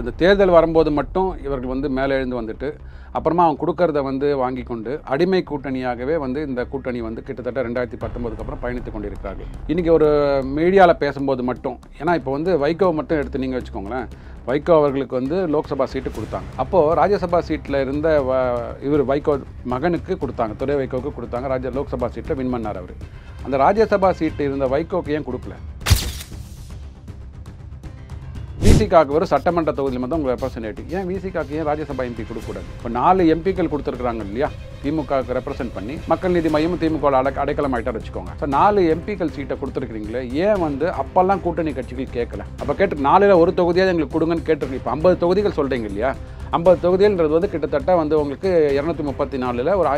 இந்த தேர்தல் வரும்போது மட்டும் இவர்கள் வந்து மேலே எழுந்து வந்துட்டு அப்புறமா அவங்க கொடுக்கறத வந்து வாங்கி கொண்டு அடிமை கூட்டணியாகவே வந்து இந்த கூட்டணி வந்து கிட்டத்தட்ட 2019 அப்புறம் பயணித்து கொண்டிருக்கிறார்கள். இன்றைக்கி ஒரு மீடியாவில் பேசும்போது மட்டும், ஏன்னா இப்போ வந்து வைகோவை மட்டும் எடுத்து நீங்கள் வச்சுக்கோங்களேன், வைகோ அவர்களுக்கு வந்து லோக்சபா சீட்டு கொடுத்தாங்க. அப்போது ராஜ்யசபா சீட்டில் இருந்த இவர் வைகோ மகனுக்கு கொடுத்தாங்க, துரை வைகோவுக்கு கொடுத்தாங்க. லோக்சபா சீட்டில் வின் பண்ணார் அவர். அந்த ராஜ்யசபா சீட்டு இருந்த வைகோக்கு ஏன் கொடுக்கல? விசிகாவுக்கு ஒரு சட்டமன்ற தொகுதியில் மட்டும் உங்கள் ரெப்ரசன்டேட்டிவ், ஏன் விசிகாவுக்கு ஏன் ராஜ்யசபா எம்பி கொடுக்கக்கூடாது? இப்போ 4 எம்பிக்கள் கொடுத்துருக்குறாங்க இல்லையா, திமுகவுக்கு ரெப்ரசென்ட் பண்ணி மக்கள் நீதி மையம் திமுக அடைக்கலம் ஆகிட்டார் வச்சுக்கோங்க. ஸோ 4 எம்பிக்கள் சீட்டை கொடுத்துருக்கிறீங்களே, ஏன் வந்து அப்போல்லாம் கூட்டணி கட்சிகள் கேட்கல? அப்போ கேட்டு 4ல் ஒரு தொகுதியாக எங்களுக்கு கொடுங்கன்னு கேட்டிருக்கு. இப்போ 50 தொகுதிகள் சொல்கிறீங்க இல்லையா, 50 தொகுதிகள்ன்றது வந்து கிட்டத்தட்ட வந்து உங்களுக்கு 234ல் ஒரு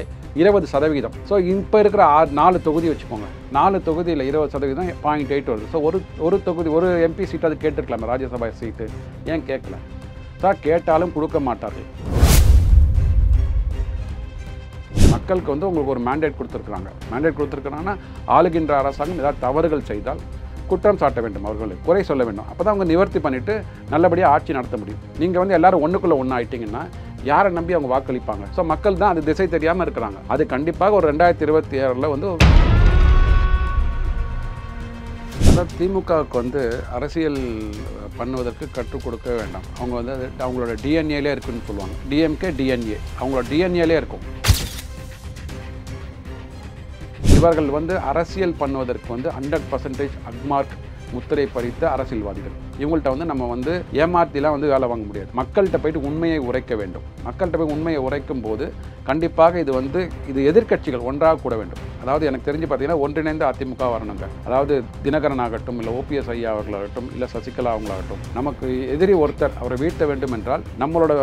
20%. ஸோ இப்போ இருக்கிற 4 தொகுதி வச்சுக்கோங்க, 4 தொகுதியில் 20% 0.8 வருது. ஸோ ஒரு தொகுதி ஒரு எம்பி சீட்டு அது கேட்டுருக்கலாமே, ராஜ்யசபா சீட்டு ஏன் கேட்கல? சார் கேட்டாலும் கொடுக்க மாட்டார்கள். மக்களுக்கு வந்து உங்களுக்கு ஒரு மேண்டேட் கொடுத்துருக்குறாங்க. மேண்டேட் கொடுத்துருக்குறாங்கன்னா ஆளுகின்ற அரசாங்கம் ஏதாவது தவறுகள் செய்தால் குற்றம் சாட்ட வேண்டும், அவர்களுக்கு குறை சொல்ல வேண்டும். அப்போ தான் அவங்க நிவர்த்தி பண்ணிவிட்டு நல்லபடியாக ஆட்சி நடத்த முடியும். நீங்கள் வந்து எல்லோரும் ஒன்றுக்குள்ளே ஒன்று ஆகிட்டிங்கன்னா யாரை நம்பி அவங்க வாக்களிப்பாங்க? ஸோ மக்கள் தான் அது திசை தெரியாமல் இருக்கிறாங்க. அது கண்டிப்பாக ஒரு 2026 வந்து அதாவது திமுகவுக்கு வந்து அரசியல் பண்ணுவதற்கு கற்றுக் கொடுக்க வேண்டாம். அவங்க வந்து அவங்களோட டிஎன்ஏலே இருக்குன்னு சொல்லுவாங்க. டிஎம்கே டிஎன்ஏ அவங்களோட டிஎன்ஏலே இருக்கும். இவர்கள் வந்து அரசியல் பண்ணுவதற்கு வந்து 100% அக்மார்க் முத்திரை பறித்த அரசியல்வாதிகள். இவங்கள்ட்ட வந்து நம்ம வந்து ஏமாத்திலாம் வந்து வேலை வாங்க முடியாது. மக்கள்கிட்ட போயிட்டு உண்மையை உரைக்க வேண்டும். மக்கள்கிட்ட போய் உண்மையை உரைக்கும் போது கண்டிப்பாக இது எதிர்க்கட்சிகள் ஒன்றாக கூட வேண்டும். அதாவது எனக்கு தெரிஞ்சு பார்த்தீங்கன்னா ஒன்றிணைந்த அதிமுக வரணுங்க. அதாவது தினகரன் ஆகட்டும், இல்லை ஓபிஎஸ் ஐயா அவர்களாகட்டும், இல்லை சசிகலா அவங்களாகட்டும், நமக்கு எதிரி ஒருத்தர் அவரை வீழ்த்த வேண்டும் என்றால் நம்மளோட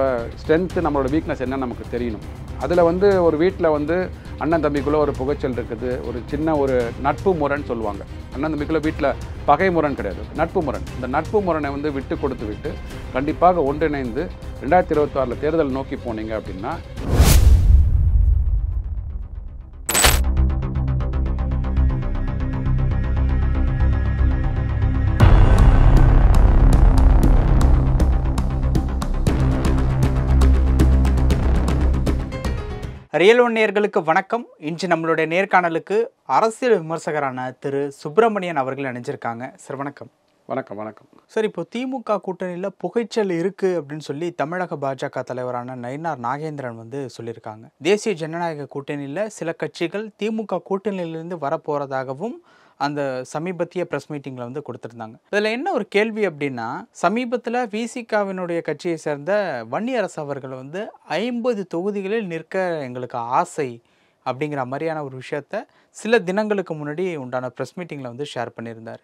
ஸ்ட்ரென்த்து, நம்மளோட வீக்னஸ் என்ன நமக்கு தெரியணும். அதில் வந்து ஒரு வீட்டில் வந்து அண்ணன் தம்பிக்குள்ளே ஒரு புகைச்சல் இருக்குது, ஒரு சின்ன ஒரு நட்பு முரண் சொல்லுவாங்க. அண்ணன் தம்பிக்குள்ளே வீட்டில் பகை முரண் கிடையாது, நட்பு முரண். இந்த நட்பு முரணை வந்து விட்டு கொடுத்து விட்டு கண்டிப்பாக ஒன்றிணைந்து 2026 தேர்தல் நோக்கி போனீங்க அப்படின்னா ரியல் ஒன் நேயர்களுக்கு வணக்கம். இன்று நம்மளுடைய நேர்காணலுக்கு அரசியல் விமர்சகரான திரு சுப்பிரமணியன் அவர்கள் இணைஞ்சிருக்காங்க. சார் வணக்கம். வணக்கம். வணக்கம் சார், இப்போ திமுக கூட்டணியில் புகைச்சல் இருக்குது அப்படின்னு சொல்லி தமிழக பாஜக தலைவரான நயினார் நாகேந்திரன் வந்து சொல்லியிருக்காங்க. தேசிய ஜனநாயக கூட்டணியில் சில கட்சிகள் திமுக கூட்டணியிலிருந்து வரப்போகிறதாகவும் அந்த சமீபத்திய ப்ரெஸ் மீட்டிங்கில் வந்து கொடுத்துருந்தாங்க. இதில் என்ன ஒரு கேள்வி அப்படின்னா, சமீபத்தில் விசிகாவினுடைய கட்சியை சேர்ந்த வன்னியரசு அவர்கள் வந்து 50 தொகுதிகளில் நிற்க எங்களுக்கு ஆசை அப்படிங்கிற மாதிரியான ஒரு விஷயத்த சில தினங்களுக்கு முன்னாடி உண்டான ப்ரெஸ் மீட்டிங்கில் வந்து ஷேர் பண்ணியிருந்தார்.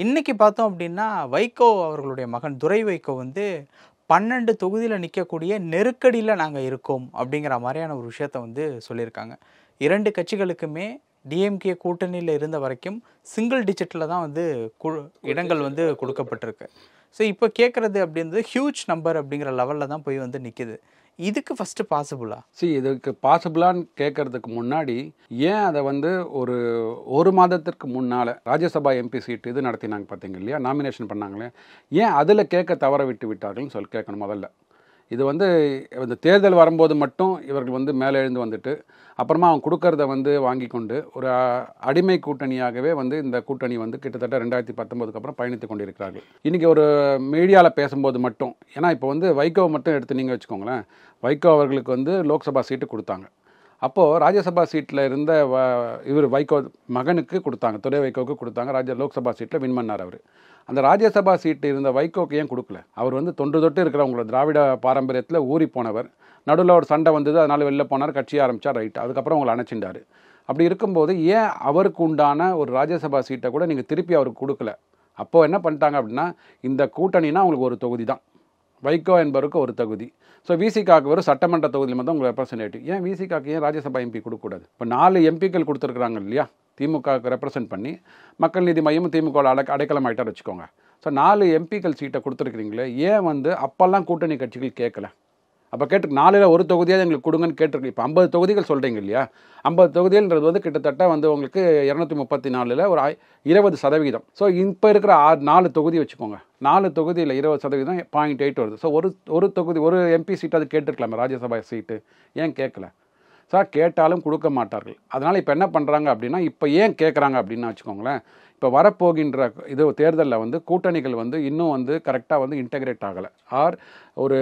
இன்றைக்கி பார்த்தோம் அப்படின்னா வைகோ அவர்களுடைய மகன் துரை வைகோ வந்து 12 தொகுதியில் நிற்கக்கூடிய நெருக்கடியில் நாங்கள் இருக்கோம் அப்படிங்கிற மாதிரியான ஒரு விஷயத்த வந்து சொல்லியிருக்காங்க. 2 கட்சிகளுக்குமே டிஎம்கே கூட்டணியில் இருந்த வரைக்கும் சிங்கிள் டிஜிட்டில் தான் வந்து இடங்கள் வந்து கொடுக்கப்பட்டிருக்கு. ஸோ இப்போ கேட்குறது அப்படின்றது ஹியூஜ் நம்பர் அப்படிங்கிற லெவலில் தான் போய் வந்து நிற்கிது. இதுக்கு ஃபஸ்ட்டு பாசிபிளா? இதுக்கு பாசிபிளான்னு கேட்கறதுக்கு முன்னாடி ஏன் அதை வந்து ஒரு மாதத்திற்கு முன்னால் ராஜ்யசபா எம்பி சீட்டு இது நடத்தினாங்க பார்த்தீங்க இல்லையா, நாமினேஷன் பண்ணாங்களே, ஏன் அதில் கேட்க தவற விட்டு விட்டார்கள்னு சொல்லி கேட்கணும் முதல்ல. இது வந்து இந்த தேர்தல் வரும்போது மட்டும் இவர்கள் வந்து மேலே எழுந்து வந்துட்டு அப்புறமா அவங்க கொடுக்கறத வந்து வாங்கி கொண்டு ஒரு அடிமை கூட்டணியாகவே வந்து இந்த கூட்டணி வந்து கிட்டத்தட்ட 2019 அப்புறம் பயணித்து கொண்டிருக்கிறார்கள். இன்றைக்கி ஒரு மீடியாவில் பேசும்போது மட்டும், ஏன்னா இப்போ வந்து வைகோவை மட்டும் எடுத்து நீங்கள் வச்சுக்கோங்களேன், வைகோ அவர்களுக்கு வந்து லோக்சபா சீட்டு கொடுத்தாங்க. அப்போது ராஜ்யசபா சீட்டில் இருந்த இவர் வைகோ மகனுக்கு கொடுத்தாங்க, துரை வைகோவுக்கு கொடுத்தாங்க. லோக்சபா சீட்டில் வின் பண்ணார் அவர். அந்த ராஜ்யசபா சீட்டு இருந்த வைகோக்கு ஏன் கொடுக்கல? அவர் வந்து தொன்று தொட்டு இருக்கிறவங்களோட திராவிட பாரம்பரியத்தில் ஊறி போனவர். நடுவில் ஒரு சண்டை வந்தது, அதனால் வெளில போனார், கட்சியை ஆரம்பித்தார், ரைட். அதுக்கப்புறம் அவங்களை அணைச்சிட்டார். அப்படி இருக்கும்போது ஏன் அவருக்கு உண்டான ஒரு ராஜ்யசபா சீட்டை கூட நீங்கள் திருப்பி அவருக்கு கொடுக்கல? அப்போது என்ன பண்ணிட்டாங்க அப்படின்னா, இந்த கூட்டணினா அவங்களுக்கு ஒரு தொகுதி தான், வைகோ என்பவருக்கு ஒரு தொகுதி. ஸோ விசிகாவுக்கு ஒரு சட்டமன்ற தொகுதியில் மட்டும் உங்கள் ரெப்ரசன்டேட்டிவ், ஏன் விசிகாவுக்கு ஏன் ராஜ்யசபா எம்பி கொடுக்கக்கூடாது? இப்போ 4 எம்பிக்கள் கொடுத்துருக்குறாங்க இல்லையா, திமுகவுக்கு ரெப்ரசென்ட் பண்ணி மக்கள் நீதி மையம் திமுக அடைக்கலம் ஆகிட்டார் வச்சுக்கோங்க. ஸோ 4 எம்பிக்கள் சீட்டை கொடுத்துருக்குறீங்களே, ஏன் வந்து அப்போல்லாம் கூட்டணி கட்சிகள் கேட்கல? அப்போ கேட்டு 4ல் ஒரு தொகுதியாவது எங்களுக்கு கொடுங்கன்னு கேட்டிருக்கு. இப்போ 50 தொகுதிகள் சொல்கிறீங்க இல்லையா, 50 தொகுதிகள்ன்றது வந்து கிட்டத்தட்ட வந்து உங்களுக்கு 234ல் ஒரு 20%. ஸோ இப்போ இருக்கிற 4 தொகுதி வச்சுக்கோங்க, 4 தொகுதியில் 20% 0.8 வருது. ஸோ ஒரு தொகுதி ஒரு எம்பி சீட்டு அது கேட்டிருக்கலாமே, ராஜ்யசபா சீட்டு, ஏன் கேட்கல? சார் கேட்டாலும் கொடுக்க மாட்டார்கள். அதனால் இப்போ என்ன பண்ணுறாங்க அப்படின்னா, இப்போ ஏன் கேட்குறாங்க அப்படின்னு வச்சுக்கோங்களேன், இப்போ வரப்போகின்ற இது தேர்தலில் வந்து கூட்டணிகள் வந்து இன்னும் வந்து கரெக்டாக வந்து இன்டெகிரேட் ஆகலை, ஒரு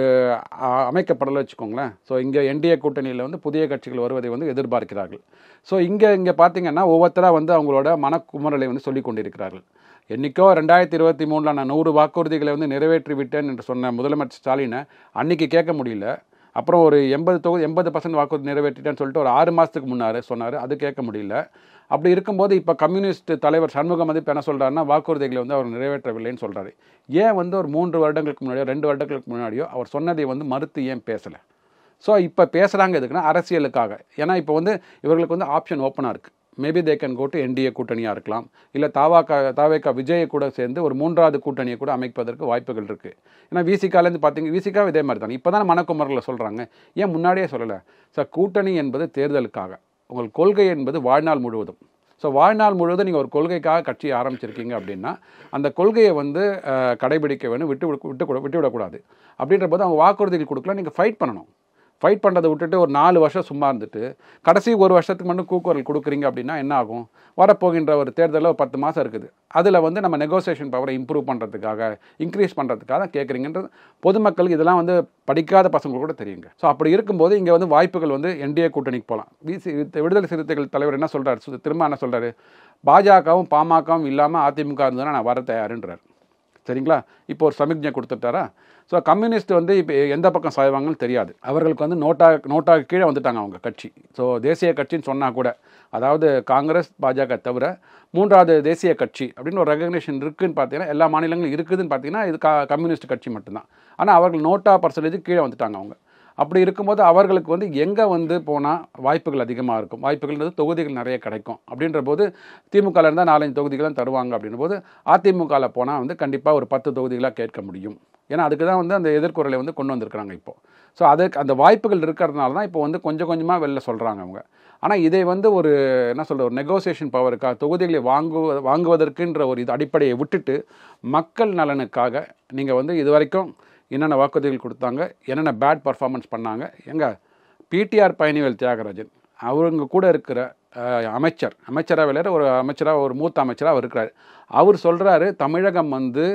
அமைக்கப்படலை வச்சுக்கோங்களேன். ஸோ இங்கே என்டிஏ கூட்டணியில் வந்து புதிய கட்சிகள் வருவதை வந்து எதிர்பார்க்கிறார்கள். ஸோ இங்கே பார்த்தீங்கன்னா ஒவ்வொருத்தராக வந்து அவங்களோட மனக்குமரலை வந்து சொல்லி கொண்டிருக்கிறார்கள். என்றைக்கோ 2023 நான் 100 வாக்குறுதிகளை வந்து நிறைவேற்றி விட்டேன் என்று சொன்ன முதலமைச்சர் ஸ்டாலினை அன்றைக்கி கேட்க முடியல. அப்புறம் ஒரு 80% வாக்குறுதி நிறைவேற்றிட்டேன்னு சொல்லிட்டு ஒரு 6 மாதத்துக்கு முன்னார் சொன்னார், அது கேட்க முடியல. அப்படி இருக்கும்போது இப்போ கம்யூனிஸ்ட் தலைவர் சண்முகம் வந்து இப்போ என்ன சொல்கிறாருன்னா, வாக்குறுதிகளை வந்து அவர் நிறைவேற்றவில்லைன்னு சொல்கிறாரு. ஏன் வந்து ஒரு 3 வருடங்களுக்கு முன்னாடியோ 2 வருடங்களுக்கு முன்னாடியோ அவர் சொன்னதை வந்து மறுத்து ஏன் பேசலை? ஸோ இப்போ பேசுகிறாங்க எதுக்குன்னா அரசியலுக்காக. ஏன்னா இப்போ வந்து இவர்களுக்கு வந்து ஆப்ஷன் ஓப்பனாக இருக்குது. Maybe they can go to NDA கூட்டணியாக இருக்கலாம், இல்லை தாவேகா விஜயை கூட சேர்ந்து ஒரு 3வது கூட்டணியை கூட அமைப்பதற்கு வாய்ப்புகள் இருக்குது. ஏன்னா விசிகாலேருந்து பார்த்தீங்கன்னா விசிகாவும் இதே மாதிரி தான், இப்போ தானே மனக்குமரில் சொல்கிறாங்க, ஏன் முன்னாடியே சொல்லலை? சார் கூட்டணி என்பது தேர்தலுக்காக, உங்கள் கொள்கை என்பது வாழ்நாள் முழுவதும். ஸோ வாழ்நாள் முழுவதும் நீங்கள் ஒரு கொள்கைக்காக கட்சியை ஆரம்பிச்சிருக்கீங்க அப்படின்னா அந்த கொள்கையை வந்து கடைபிடிக்க வேணும், விட்டுவிடக்கூடாது. அப்படின்ற போது அவங்க வாக்குறுதிகள் கொடுக்கலாம், நீங்கள் ஃபைட் பண்ணணும். ஃபைட் பண்ணுறதை விட்டுட்டு ஒரு 4 வருஷம் சும்மா இருந்துட்டு கடைசி 1 வருஷத்துக்கு மட்டும் கூக்குரல் கொடுக்குறீங்க அப்படின்னா என்ன ஆகும்? வரப்போகின்ற ஒரு தேர்தலில் ஒரு 10 மாதம் இருக்குது, அதில் வந்து நம்ம நெகோசியேஷன் பவரை இம்ப்ரூவ் பண்ணுறதுக்காக இன்க்ரீஸ் பண்ணுறதுக்காக கேட்குறீங்கன்றது பொதுமக்களுக்கு இதெல்லாம் வந்து படிக்காத பசங்களுக்கு கூட தெரியுங்க. ஸோ அப்படி இருக்கும்போது இங்கே வந்து வாய்ப்புகள் வந்து என்டிஏ கூட்டணிக்கு போகலாம். விடுதலை சிறுத்தைகள் தலைவர் என்ன சொல்கிறார், திரும்ப என்ன சொல்கிறாரு, பாஜகவும் பாமகவும் இல்லாமல் அதிமுக இருந்ததுன்னா நான் வர தயாருன்றார். சரிங்களா? இப்போ ஒரு சமிக்ஞை கொடுத்துட்டாரா? ஸோ கம்யூனிஸ்ட் வந்து இப்போ எந்த பக்கம் சாய்வாங்கன்னு தெரியாது. அவர்களுக்கு வந்து நோட்டாக கீழே வந்துட்டாங்க அவங்க கட்சி. ஸோ தேசிய கட்சின்னு சொன்னால் கூட, அதாவது காங்கிரஸ் பாஜக தவிர 3வது தேசிய கட்சி அப்படின்னு ஒரு ரெகக்னேஷன் இருக்குதுன்னு பார்த்தீங்கன்னா, எல்லா மாநிலங்களும் இருக்குதுன்னு பார்த்தீங்கன்னா இது கம்யூனிஸ்ட் கட்சி மட்டும்தான். ஆனால் அவர்கள் நோட்டா % கீழே வந்துட்டாங்க அவங்க. அப்படி இருக்கும்போது அவர்களுக்கு வந்து எங்கே வந்து போனால் வாய்ப்புகள் அதிகமாக இருக்கும், வாய்ப்புகள்ன்றது தொகுதிகள் நிறைய கிடைக்கும். அப்படின்ற போது திமுகவில் இருந்தால் 4-5 தொகுதிகள் தான் தருவாங்க. அப்படின்ற போது அதிமுகவில் போனால் வந்து கண்டிப்பாக ஒரு 10 தொகுதிகளாக கேட்க முடியும். ஏன்னா அதுக்கு தான் வந்து அந்த எதிர்குறலை வந்து கொண்டு வந்திருக்கிறாங்க இப்போது. ஸோ அதுக்கு அந்த வாய்ப்புகள் இருக்கிறதுனால தான் இப்போ வந்து கொஞ்சம் கொஞ்சமாக வெளில சொல்கிறாங்க அவங்க. ஆனால் இதை வந்து ஒரு என்ன சொல்கிற ஒரு நெகோசியேஷன் பவருக்காக தொகுதிகளை வாங்குவதற்குன்ற ஒரு இது அடிப்படையை விட்டுட்டு மக்கள் நலனுக்காக நீங்கள் வந்து இது வரைக்கும் என்னென்ன வாக்குறுதிகள் கொடுத்தாங்க, என்னென்ன பேட் பர்ஃபார்மன்ஸ் பண்ணாங்க, பிடிஆர் பழனிவேல் தியாகராஜன் அவங்க கூட இருக்கிற அமைச்சராக விளையாட ஒரு மூத்த அமைச்சராக அவர் இருக்கிறார். அவர் சொல்கிறாரு, தமிழகம் வந்து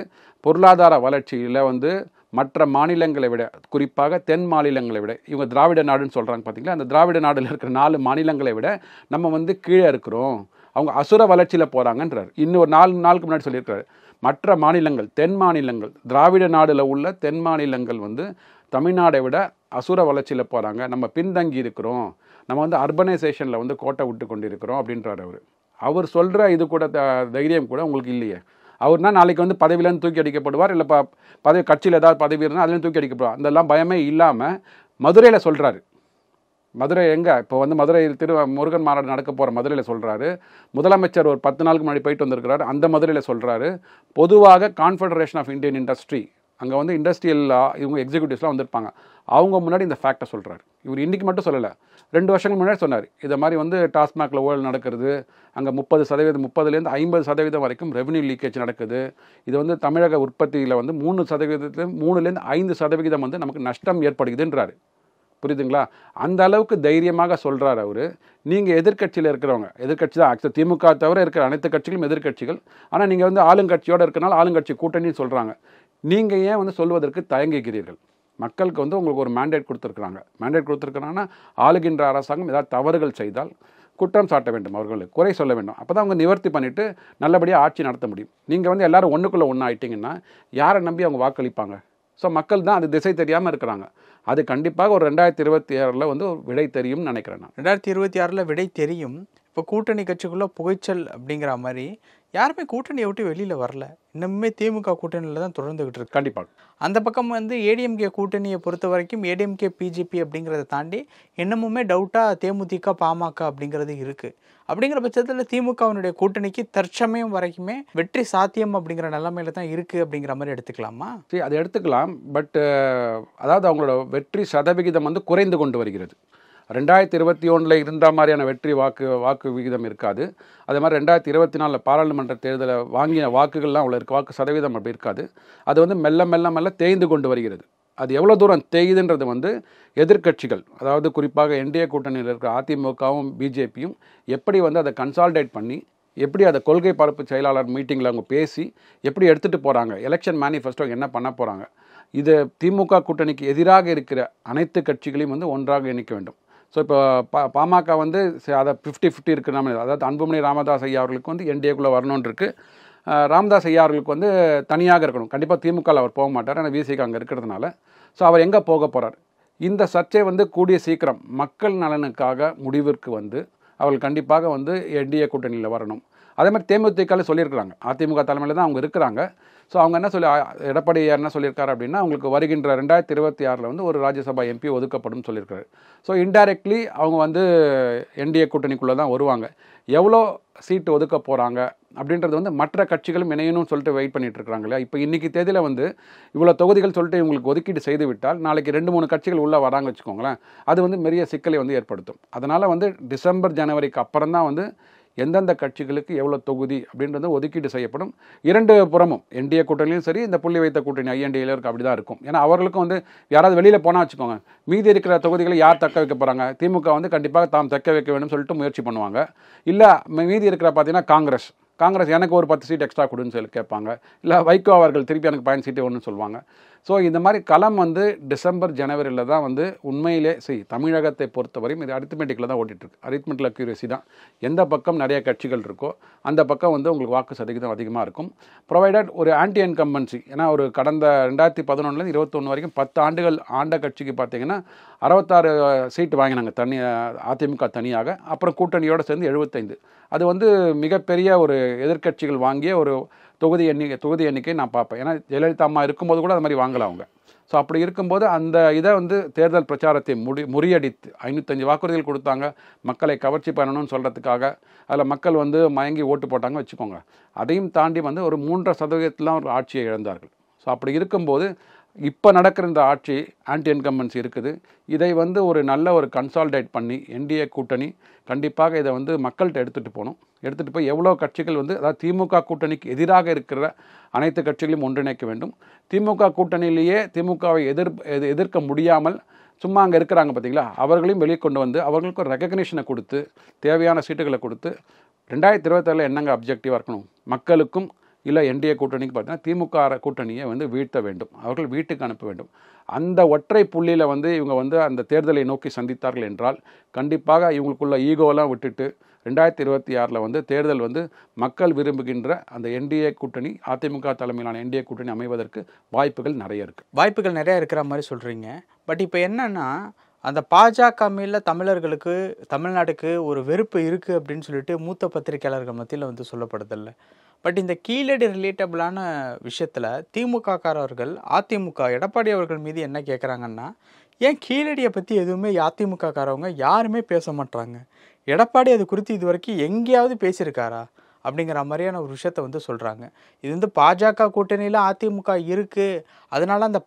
பொருளாதார வளர்ச்சியில் வந்து மற்ற மாநிலங்களை விட, குறிப்பாக தென் மாநிலங்களை விட, இவங்க திராவிட நாடுன்னு சொல்கிறாங்க பார்த்தீங்களா, அந்த திராவிட நாடில் இருக்கிற 4 மாநிலங்களை விட நம்ம வந்து கீழே இருக்கிறோம், அவங்க அசுர வளர்ச்சியில் போகிறாங்கன்றார். இன்னும் ஒரு 4 நாளுக்கு முன்னாடி சொல்லியிருக்காரு, மற்ற மாநிலங்கள் தென் மாநிலங்கள் திராவிட நாடில் உள்ள தென் மாநிலங்கள் வந்து தமிழ்நாடை விட அசுர வளர்ச்சியில் போகிறாங்க, நம்ம பின்தங்கி இருக்கிறோம், நம்ம வந்து அர்பனைசேஷனில் வந்து கோட்டை விட்டு கொண்டு இருக்கிறோம் அப்படின்றார் அவர் சொல்கிற இது கூட தைரியம் கூட உங்களுக்கு இல்லையே. அவர்னா நாளைக்கு வந்து பதவியிலேருந்து தூக்கி அடிக்கப்படுவார், இல்லை பதவி கட்சியில் ஏதாவது பதவி இருந்தால் அதுலேருந்து தூக்கி அடிக்கப்படுவார், அதெல்லாம் பயமே இல்லாமல் மதுரையில் சொல்கிறாரு. மதுரை எங்கே இப்போ வந்து மதுரையில் முருகன் மாநாடு நடக்க போகிற மதுரையில் சொல்கிறாரு. முதலமைச்சர் ஒரு 10 நாளுக்கு முன்னாடி போயிட்டு வந்திருக்கிறாரு, அந்த மதுரையில் சொல்கிறாரு. பொதுவாக கான்ஃபெடரேஷன் ஆஃப் இந்தியன் இண்டஸ்ட்ரி, அங்கே வந்து இண்டஸ்ட்ரியல் இவங்க எக்ஸிக்யூட்டிவ்ஸ்லாம் வந்திருப்பாங்க, அவங்க முன்னாடி இந்த ஃபேக்டை சொல்கிறார். இவர் இன்றைக்கி மட்டும் சொல்லலை, 2 வருஷங்கள் முன்னாடி சொன்னார். இதை மாதிரி வந்து டாஸ்மாகில் ஊழல் நடக்கிறது, அங்கே 30%, 30லேருந்து 50% வரைக்கும் ரெவன்யூ லீக்கேஜ் நடக்குது, இது வந்து தமிழக உற்பத்தியில் வந்து 3%, 5% வந்து நமக்கு நஷ்டம் ஏற்படுகுதுன்றார். புரியுதுங்களா? அந்த அளவுக்கு தைரியமாக சொல்கிறார் அவர். நீங்கள் எதிர்கட்சியில் இருக்கிறவங்க, எதிர்கட்சி தான் ஆக்சுவலி திமுக தவிர இருக்கிற அனைத்து கட்சிகளும் எதிர்கட்சிகள், ஆனால் நீங்கள் வந்து ஆளுங்கட்சியோடு இருக்கிறனால ஆளுங்கட்சி கூட்டணின்னு சொல்கிறாங்க. நீங்கள் ஏன் வந்து சொல்வதற்கு தயங்குகிறீர்கள்? மக்களுக்கு வந்து உங்களுக்கு ஒரு மேண்டேட் கொடுத்துருக்குறாங்கன்னா ஆளுகின்ற அரசாங்கம் ஏதாவது தவறுகள் செய்தால் குற்றம் சாட்ட வேண்டும், அவர்களுக்கு குறை சொல்ல வேண்டும். அப்போ தான் அவங்க நிவர்த்தி பண்ணிவிட்டு நல்லபடியாக ஆட்சி நடத்த முடியும். நீங்கள் வந்து எல்லோரும் ஒன்றுக்குள்ளே ஒன்று ஆயிட்டிங்கன்னா யாரை நம்பி அவங்க வாக்களிப்பாங்க? ஸோ மக்கள் தான் அது திசை தெரியாமல் இருக்கிறாங்க. அது கண்டிப்பாக ஒரு 2026 வந்து ஒரு விடை தெரியும்னு நினைக்கிறேன் நான். 2026 விடை தெரியும். இப்போ கூட்டணி கட்சிக்குள்ளே புகைச்சல் அப்படிங்கிற மாதிரி யாருமே கூட்டணியை விட்டு வெளியில் வரல. இன்னுமே திமுக கூட்டணியில் தான் தொடர்ந்துகிட்டு இருக்கு. கண்டிப்பாக. அந்த பக்கம் வந்து ஏடிஎம்கே கூட்டணியை பொறுத்த வரைக்கும் ஏடிஎம்கே பிஜேபி அப்படிங்கிறத தாண்டி இன்னமுமே டவுட்டாக தேமுதிக பாமக அப்படிங்கிறது இருக்குது. அப்படிங்கிற பட்சத்தில் திமுகவினுடைய கூட்டணிக்கு தற்சமயம் வரைக்குமே வெற்றி சாத்தியம் அப்படிங்கிற நிலைமையில தான் இருக்குது அப்படிங்கிற மாதிரி எடுத்துக்கலாமா? சரி, அதை எடுத்துக்கலாம். பட் அதாவது அவங்களோட வெற்றி சதவிகிதம் வந்து குறைந்து கொண்டு வருகிறது. 2021 இருந்த மாதிரியான வெற்றி வாக்கு விகிதம் இருக்காது. அதே மாதிரி 2024 பாராளுமன்ற தேர்தலை வாங்கின வாக்குகள்லாம் அவ்வளோ இருக்குது, வாக்கு சதவீதம் அப்படி இருக்காது. அது வந்து மெல்ல மெல்ல மெல்ல தேய்ந்து கொண்டு வருகிறது. அது எவ்வளோ தூரம் தேயுதுன்றது வந்து எதிர்க்கட்சிகள், அதாவது குறிப்பாக என்டிஏ கூட்டணியில் இருக்கிற அதிமுகவும் பிஜேபியும் எப்படி வந்து அதை கன்சால்டேட் பண்ணி, எப்படி அதை கொள்கை பரப்பு செயலாளர் மீட்டிங்கில் அவங்க பேசி எப்படி எடுத்துகிட்டு போகிறாங்க, எலெக்ஷன் மேனிஃபெஸ்டோ என்ன பண்ண போகிறாங்க, இது திமுக கூட்டணிக்கு எதிராக இருக்கிற அனைத்து கட்சிகளையும் வந்து ஒன்றாக இணைக்க வேண்டும். ஸோ இப்போ பாமக வந்து அதை 50-50 இருக்கிற நம்ம, அதாவது அன்புமணி ராமதாஸ் ஐயா அவர்களுக்கு வந்து என்டிஏக்குள்ளே வரணுன்னு இருக்குது. ராமதாஸ் ஐயா அவர்களுக்கு வந்து தனியாக இருக்கணும். கண்டிப்பாக திமுகவில் அவர் போக மாட்டார், ஆனால் விசிக்கு அங்கே இருக்கிறதுனால. ஸோ அவர் எங்கே போக போகிறார்? இந்த சர்ச்சை வந்து கூடிய சீக்கிரம் மக்கள் நலனுக்காக முடிவிற்கு வந்து அவர்கள் கண்டிப்பாக வந்து என்டிஏ கூட்டணியில் வரணும். அதே மாதிரி தேமுதிகவில் சொல்லியிருக்கிறாங்க, அதிமுக தலைமையில் தான் அவங்க இருக்கிறாங்க. ஸோ அவங்க என்ன எடப்பாடி என்ன சொல்லியிருக்காரு அப்படின்னா, அவங்களுக்கு வருகின்ற 2026 வந்து ஒரு ராஜ்யசபா எம்பி ஒதுக்கப்படும் சொல்லியிருக்காரு. ஸோ இன்டைரக்ட்லி அவங்க வந்து என்டிஏ கூட்டணிக்குள்ளே தான் வருவாங்க. எவ்வளோ சீட்டு ஒதுக்க போகிறாங்க அப்படின்றது வந்து மற்ற கட்சிகளும் இணையணும்னு சொல்லிட்டு வெயிட் பண்ணிட்டு இருக்கிறாங்க இல்லையா? இப்போ இன்றைக்கி தேதியில் வந்து இவ்வளோ தொகுதிகள் சொல்லிட்டு இவங்களுக்கு ஒதுக்கீடு செய்து விட்டால் நாளைக்கு 2-3 கட்சிகள் உள்ளே வராங்க வச்சுக்கோங்களேன், அது வந்து பெரிய சிக்கலை வந்து ஏற்படுத்தும். அதனால் வந்து டிசம்பர் ஜனவரிக்கு அப்புறம் தான் வந்து எந்தெந்த கட்சிகளுக்கு எவ்வளோ தொகுதி அப்படின்றது ஒதுக்கீடு செய்யப்படும். 2 புறமும் என்டிஏ கூட்டணியும் சரி, இந்த புள்ளி வைத்த கூட்டணி ஐஎன்டிஏல இருக்கு அப்படி தான் இருக்கும். ஏன்னா அவர்களுக்கும் வந்து யாராவது வெளியில் போனால் வச்சுக்கோங்க, மீதி இருக்கிற தொகுதிகளை யார் தக்க வைக்க போகிறாங்க? திமுக வந்து கண்டிப்பாக தாம் தக்க வைக்க வேண்டும் சொல்லிட்டு முயற்சி பண்ணுவாங்க. இல்லை மீதி இருக்கிற பார்த்தீங்கன்னா காங்கிரஸ் எனக்கு ஒரு 10 சீட் எக்ஸ்ட்ரா கொடுன்னு சொல்லி கேட்பாங்க. இல்லை வைகோ அவர்கள் திருப்பி எனக்கு 15 சீட்டு ஒன்று சொல்லுவாங்க. ஸோ இந்த மாதிரி களம் வந்து டிசம்பர் ஜனவரியில் தான் வந்து உண்மையிலே தமிழகத்தை பொறுத்தவரையும் இது அரித்மெட்டிக்கில் தான் ஓட்டிகிட்ருக்கு. அரித்மெட்டிக் அக்யூரசி தான். எந்த பக்கம் நிறைய கட்சிகள் இருக்கோ அந்த பக்கம் வந்து உங்களுக்கு வாக்கு சதவீதம் அதிகமாக இருக்கும். ப்ரொவைடட் ஒரு ஆன்டி இன்கம்பன்சி, ஏன்னா ஒரு கடந்த 2011 21 வரைக்கும் 10 ஆண்டுகள் ஆண்ட கட்சிக்கு பார்த்தீங்கன்னா 66 சீட்டு வாங்கினாங்க அதிமுக தனியாக, அப்புறம் கூட்டணியோடு சேர்ந்து 75. அது வந்து மிகப்பெரிய ஒரு எதிர்க்கட்சிகள் வாங்கிய ஒரு தொகுதி எண்ணிக்கை நான் பார்ப்பேன். ஏன்னா ஜெயலலிதா அம்மா இருக்கும்போது கூட அது மாதிரி வாங்கலாம் அவங்க. ஸோ அப்படி இருக்கும்போது அந்த இதை வந்து தேர்தல் பிரச்சாரத்தை முறியடித்து 505 வாக்குறுதிகள் கொடுத்தாங்க, மக்களை கவர்ச்சி பண்ணணும்னு சொல்கிறதுக்காக. அதில் மக்கள் வந்து மயங்கி ஓட்டு போட்டாங்க வச்சுக்கோங்க. அதையும் தாண்டி வந்து ஒரு 3.5% ஒரு ஆட்சியை இழந்தார்கள். ஸோ அப்படி இருக்கும்போது இப்போ நடக்கிற இந்த ஆட்சி ஆன்டி இன்கம்பன்சி இருக்குது. இதை வந்து ஒரு நல்ல ஒரு கன்சால்டேட் பண்ணி என்டிஏ கூட்டணி கண்டிப்பாக இதை வந்து மக்கள்கிட்ட எடுத்துகிட்டு போய் எவ்வளோ கட்சிகள் வந்து, அதாவது திமுக கூட்டணிக்கு எதிராக இருக்கிற அனைத்து கட்சிகளையும் ஒன்றிணைக்க வேண்டும். திமுக கூட்டணியிலேயே திமுகவை எதிர்க்க முடியாமல் சும்மா அங்கே இருக்கிறாங்க பார்த்தீங்களா, அவர்களையும் வெளியே கொண்டு வந்து அவர்களுக்கு ஒரு ரெகக்னிஷனை கொடுத்து தேவையான சீட்டுகளை கொடுத்து 2027 என்னங்க அப்ஜெக்டிவாக இருக்கணும், மக்களுக்கும் இல்லை என்டிஏ கூட்டணிக்கு பார்த்தீங்கன்னா திமுக கூட்டணியை வந்து வீழ்த்த வேண்டும், அவர்கள் வீட்டுக்கு அனுப்ப வேண்டும். அந்த ஒற்றை புள்ளியில் வந்து இவங்க வந்து அந்த தேர்தலை நோக்கி சந்தித்தார்கள் என்றால் கண்டிப்பாக இவங்களுக்குள்ள ஈகோவெல்லாம் விட்டுட்டு 2026 வந்து தேர்தல் வந்து மக்கள் விரும்புகின்ற அந்த என்டிஏ கூட்டணி, அதிமுக தலைமையிலான என்டிஏ கூட்டணி அமைவதற்கு வாய்ப்புகள் நிறைய இருக்கிற மாதிரி சொல்கிறீங்க. பட் இப்போ என்னன்னா, அந்த பாஜக மேல தமிழ்நாட்டுக்கு ஒரு வெறுப்பு இருக்குது அப்படின்னு சொல்லிட்டு மூத்த பத்திரிகையாளர்கள் மத்தியில் வந்து சொல்லப்படுதில்ல. பட் இந்த கீழடி ரிலேட்டபிளான விஷயத்தில் திமுககாரர்கள் அதிமுக எடப்பாடி அவர்கள் மீது என்ன கேட்குறாங்கன்னா, ஏன் கீழடியை பற்றி எதுவுமே அதிமுககாரவங்க யாருமே பேச மாட்டாங்க, எடப்பாடி அது குறித்து இது வரைக்கும் எங்கேயாவது பேசியிருக்காரா அப்படிங்கிற மாதிரியான ஒரு விஷயத்த வந்து சொல்கிறாங்க. இது வந்து பாஜக கூட்டணியில் அதிமுக இருக்குது, அதனால அந்த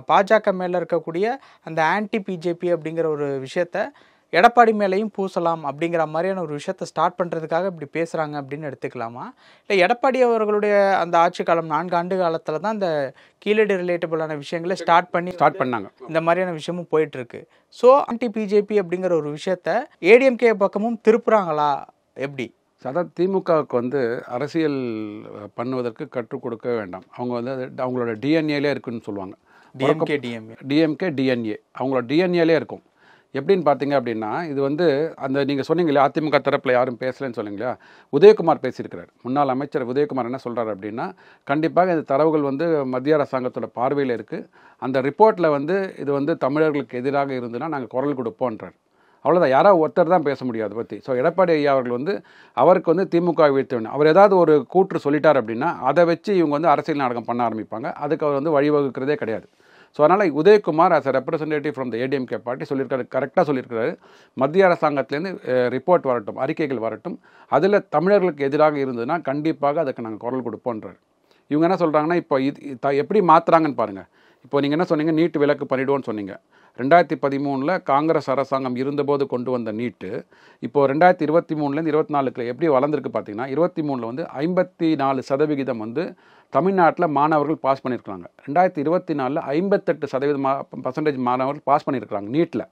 பாஜக மேலே இருக்கக்கூடிய அந்த ஆன்டி பிஜேபி அப்படிங்கிற ஒரு விஷயத்த எடப்பாடி மேலேயும் பூசலாம் அப்படிங்கிற மாதிரியான ஒரு விஷயத்தை ஸ்டார்ட் பண்ணுறதுக்காக இப்படி பேசுகிறாங்க அப்படின்னு எடுத்துக்கலாமா? இல்லை எடப்பாடி அவர்களுடைய அந்த ஆட்சி காலம் 4 ஆண்டு காலத்தில் தான் இந்த கீழடி ரிலேட்டபிளான விஷயங்களை ஸ்டார்ட் பண்ணாங்க. இந்த மாதிரியான விஷயமும் போயிட்டுருக்கு. ஸோ ஆன்டி பிஜேபி அப்படிங்கிற ஒரு விஷயத்த ஏடிஎம்கே பக்கமும் திருப்புறாங்களா எப்படி? அதாவது திமுகவுக்கு வந்து அரசியல் பண்ணுவதற்கு கற்றுக் கொடுக்க வேண்டாம். அவங்க வந்து அவங்களோட டிஎன்ஏலே இருக்குன்னு சொல்லுவாங்க. டிஎம்கே டிஎன்ஏ அவங்களோட டிஎன்ஏலே இருக்கும். எப்படின்னு பார்த்தீங்க அப்படின்னா, இது வந்து அந்த நீங்கள் சொன்னீங்களே அதிமுக தரப்பில் யாரும் பேசலைன்னு சொன்னீங்களா, உதயகுமார் பேசியிருக்கிறார். முன்னாள் அமைச்சர் உதயகுமார் என்ன சொல்கிறார் அப்படின்னா, கண்டிப்பாக இந்த தரவுகள் வந்து மத்திய அரசாங்கத்தோட பார்வையில் இருக்குது, அந்த ரிப்போர்ட்டில் வந்து இது வந்து தமிழர்களுக்கு எதிராக இருந்துன்னா நாங்கள் குரல் கொடுப்போன்றார். அவ்வளோதான். யாராவது ஒருத்தர் தான் பேச முடியும் அதை பற்றி. ஸோ எடப்பாடி ஐயா அவர்கள் வந்து அவருக்கு வந்து திமுக வீழ்த்த வேண்டும். அவர் ஏதாவது ஒரு கூற்று சொல்லிட்டார் அப்படின்னா அதை வச்சு இவங்க வந்து அரசியல் நாடகம் பண்ண ஆரம்பிப்பாங்க. அதுக்கு அவர் வந்து வழிவகுக்கிறதே கிடையாது. ஸோ அதனால் Udhayakumar as a representative from the ADMK party சொல்லியிருக்காரு, கரெக்டாக சொல்லியிருக்காரு. மத்திய அரசாங்கத்திலேருந்து ரிப்போர்ட் வரட்டும், அறிக்கைகள் வரட்டும், அதில் தமிழர்களுக்கு எதிராக இருந்ததுன்னா கண்டிப்பாக அதுக்கு நாங்கள் குரல் கொடுப்போன்றார். இவங்க என்ன சொல்கிறாங்கன்னா, இப்போ எப்படி மாற்றுறாங்கன்னு பாருங்கள். இப்போ நீங்கள் என்ன சொன்னீங்க, நீட்டு விலக்கு பண்ணிவிடுவோன்னு சொன்னீங்க. 2013 காங்கிரஸ் அரசாங்கம் இருந்தபோது கொண்டு வந்த நீட்டு இப்போது 2023 24 எப்படி வளர்ந்துருக்கு பார்த்தீங்கன்னா, 23 வந்து 54% வந்து தமிழ்நாட்டில் மாணவர்கள் பாஸ் பண்ணியிருக்கிறாங்க. 2024 58% மாணவர்கள் பாஸ் பண்ணியிருக்கிறாங்க நீட்டில்.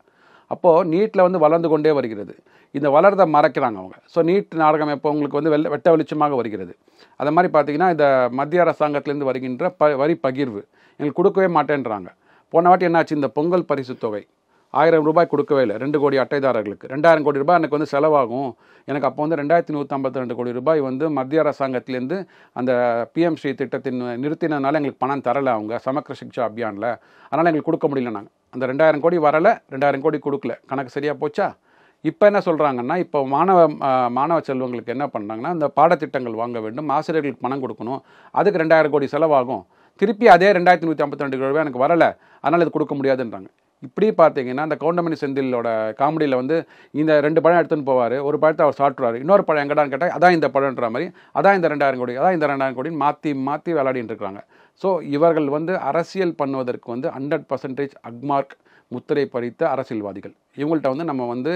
அப்போது நீட்டில் வந்து வளர்ந்து கொண்டே வருகிறது. இந்த வளர்றதை மறைக்கிறாங்க அவங்க. ஸோ நீட் நாடகம் எப்போ உங்களுக்கு வந்து வெட்ட வெளிச்சமாக வருகிறது. அது மாதிரி பார்த்தீங்கன்னா, இந்த மத்திய அரசாங்கத்திலேருந்து வருகின்ற வரி பகிர்வு எங்களுக்கு கொடுக்கவே மாட்டேன்றாங்க. போன வாட்டி என்னாச்சு, இந்த பொங்கல் பரிசு தொகை 1000 ரூபாய் கொடுக்கவே இல்லை 2 கோடி அட்டைதாரர்களுக்கு. 2000 கோடி ரூபாய் எனக்கு வந்து செலவாகும். எனக்கு அப்போ வந்து 2152 கோடி ரூபாய் வந்து மத்திய அரசாங்கத்திலேருந்து அந்த பிஎம் ஸ்ரீ திட்டத்தின் நிறுத்தினதுனால எங்களுக்கு பணம் தரலை அவங்க சமக்கர சிக்ஷா அபியானில். அதனால் எங்களுக்கு கொடுக்க முடியல. நாங்கள் அந்த 2000 கோடி வரலை, 2000 கோடி கொடுக்கல. கணக்கு சரியாக போச்சா? இப்போ என்ன சொல்கிறாங்கன்னா, இப்போ மாணவ செல்வங்களுக்கு என்ன பண்ணுறாங்கன்னா, இந்த பாடத்திட்டங்கள் வாங்க வேண்டும், ஆசிரியர்களுக்கு பணம் கொடுக்கணும், அதுக்கு 2000 கோடி செலவாகும். திருப்பி அதே 2152 கோடி ரூபாய் எனக்கு வரலை, அதனால் இது கொடுக்க முடியாதுன்றாங்க. இப்படி பார்த்தீங்கன்னா, அந்த கவுண்டமணி செந்திலோட காமெடியில் வந்து இந்த 2 பழம் எடுத்துன்னு போவார், ஒரு பழத்தை அவர் சாப்பிட்ருவார், இன்னொரு பழம் எங்கடான்னு கேட்டால் அதான் இந்த பழம்ன்ற மாதிரி, அதான் இந்த 2000 கோடி, அதான் இந்த 2000 கோடின்னு மாற்றி விளையாடிட்டு இருக்கிறாங்க. ஸோ இவர்கள் வந்து அரசியல் பண்ணுவதற்கு வந்து 100% அக்மார்க் முத்திரை பறித்த அரசியல்வாதிகள். இவங்கள்ட்ட வந்து நம்ம வந்து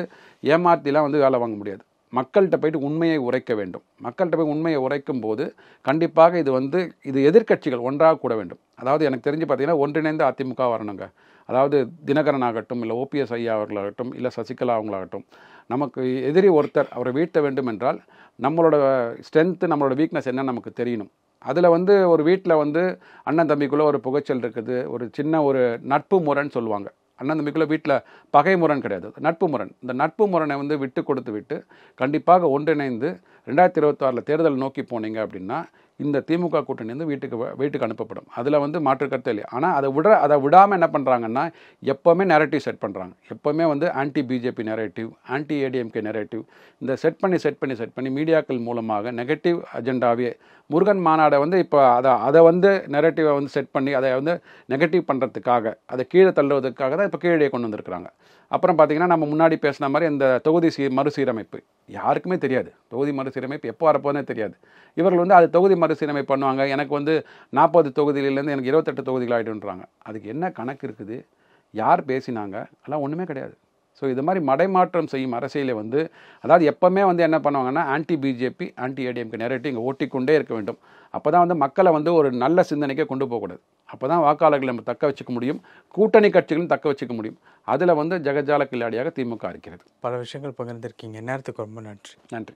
ஏமாற்றிலாம் வந்து வேலை வாங்க முடியாது. மக்கள்கிட்ட போய்ட்டு உண்மையை உரைக்க வேண்டும். மக்கள்கிட்ட போய் உண்மையை உரைக்கும் போது கண்டிப்பாக இது எதிர்க்கட்சிகள் ஒன்றாக கூட வேண்டும். அதாவது எனக்கு தெரிஞ்சு பார்த்தீங்கன்னா, ஒன்றிணைந்த அதிமுக வரணுங்க. அதாவது தினகரன் ஆகட்டும், இல்லை ஓபிஎஸ் ஐயா அவர்களாகட்டும், இல்லை சசிகலா அவங்களாகட்டும், நமக்கு எதிரி ஒருத்தர் அவரை வீழ்த்த வேண்டும் என்றால் நம்மளோட ஸ்ட்ரென்த்து, நம்மளோட வீக்னஸ் என்ன நமக்கு தெரியணும். அதில் வந்து ஒரு வீட்டில் வந்து அண்ணன் தம்பிக்குள்ளே ஒரு புகைச்சல் இருக்குது, ஒரு சின்ன ஒரு நட்பு முறைன்னு சொல்லுவாங்க. அண்ணன் தம்பிக்குள்ளே வீட்டில் பகை முரண் கிடையாது, நட்பு முரண். இந்த நட்பு முரணை வந்து விட்டு கண்டிப்பாக ஒன்றிணைந்து 2026 தேர்தல் நோக்கி போனீங்க அப்படின்னா இந்த திமுக கூட்டணி வந்து வீட்டுக்கு அனுப்பப்படும். அதில் வந்து மாற்று கருத்து இல்லை. ஆனால் அதை விடாமல் என்ன பண்ணுறாங்கன்னா, எப்போவுமே நேரட்டிவ் செட் பண்ணுறாங்க. எப்போவுமே வந்து anti BJP narrative, anti ADMK narrative, இந்த செட் பண்ணி மீடியாக்கள் மூலமாக நெகட்டிவ் அஜெண்டாவே முருகன் மாநாடை வந்து இப்போ அதை வந்து நெரேட்டிவை வந்து செட் பண்ணி அதை வந்து நெகட்டிவ் பண்ணுறதுக்காக, அதை கீழே தள்ளுவதற்காக தான் இப்போ கீழே கொண்டு வந்திருக்கிறாங்க. அப்புறம் பார்த்திங்கன்னா, நம்ம முன்னாடி பேசின மாதிரி இந்த தொகுதி மறுசீரமைப்பு யாருக்குமே தெரியாது. தொகுதி மறுசீரமைப்பு எப்போ வரப்போனே தெரியாது. இவர்கள் வந்து அது தொகுதி மறுசீரமைப்பு பண்ணுவாங்க. எனக்கு வந்து 40 தொகுதியிலேருந்து எனக்கு 28 தொகுதிகள் ஆகிடுன்றாங்க. அதுக்கு என்ன கணக்கு இருக்குது? யார் பேசினாங்க? அதெல்லாம் ஒன்றுமே கிடையாது. ஸோ இது மாதிரி மடைமாற்றம் செய்யும் அரசியலை வந்து, அதாவது எப்போவுமே வந்து என்ன பண்ணுவாங்கன்னா, anti BJP, anti ADMK narrative இங்கே ஓட்டிக்கொண்டே இருக்க வேண்டும். அப்போ தான் வந்து மக்களை வந்து ஒரு நல்ல சிந்தனைக்கே கொண்டு போகக்கூடாது. அப்போ தான் வாக்காளர்களை நம்ம தக்க வச்சுக்க முடியும், கூட்டணி கட்சிகளும் தக்க வச்சுக்க முடியும். அதில் வந்து ஜெகஜால கில்லாடியாக திமுக இருக்கிறது. பல விஷயங்கள் பகிர்ந்திருக்கீங்க. நேரத்துக்கு ரொம்ப நன்றி. நன்றி.